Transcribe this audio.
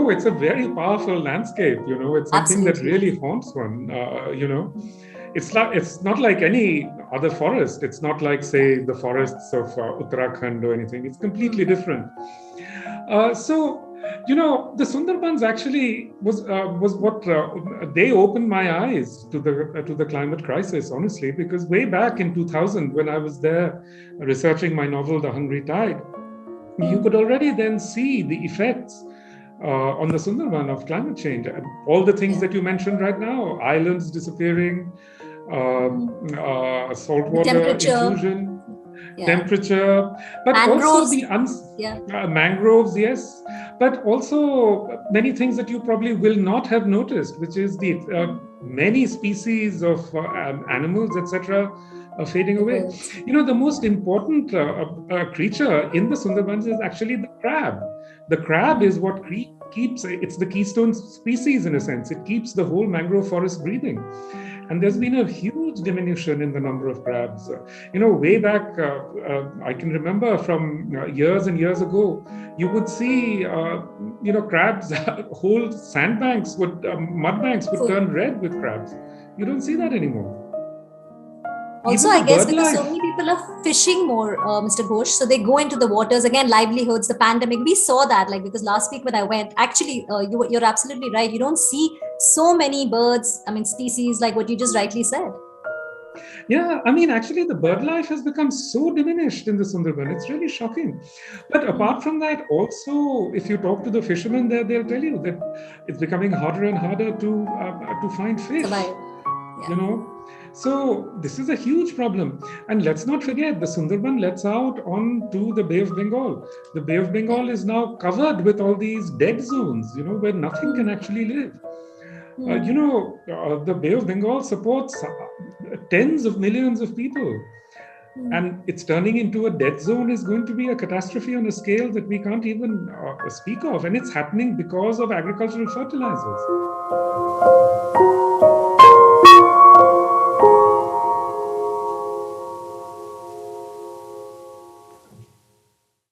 it's a very powerful landscape. It's something that really haunts one. It's not like any other forest. It's not like, say, the forests of Uttarakhand or anything. It's completely different. The Sundarbans actually was what they opened my eyes to the climate crisis, honestly, because way back in 2000, when I was there researching my novel, The Hungry Tide, you could already then see the effects on the Sundarban of climate change. All the things that you mentioned right now, islands disappearing, saltwater intrusion, temperature, but mangroves. also the mangroves, yes, but also many things that you probably will not have noticed, which is the many species of animals, etc., are fading away. The most important creature in the Sundarbans is actually the crab. The crab is what it's the keystone species in a sense. It keeps the whole mangrove forest breathing. And there's been a huge diminution in the number of crabs. Way back, I can remember from years and years ago, you would see, crabs, whole sandbanks mud banks would turn red with crabs. You don't see that anymore. Also, I guess because so many people are fishing more, Mr. Ghosh, so they go into the waters, again, livelihoods, the pandemic, we saw that, because last week when I went, actually, you're absolutely right. You don't see so many birds, species like what you just rightly said. Yeah, actually the bird life has become so diminished in the Sundarban. It's really shocking. But apart from that, also, if you talk to the fishermen there, they'll tell you that it's becoming harder and harder to find fish. Survive. Yeah. So this is a huge problem. And let's not forget, the Sundarban lets out onto the Bay of Bengal. The Bay of Bengal is now covered with all these dead zones, where nothing can actually live. The Bay of Bengal supports tens of millions of people. And it's turning into a dead zone is going to be a catastrophe on a scale that we can't even speak of. And it's happening because of agricultural fertilizers.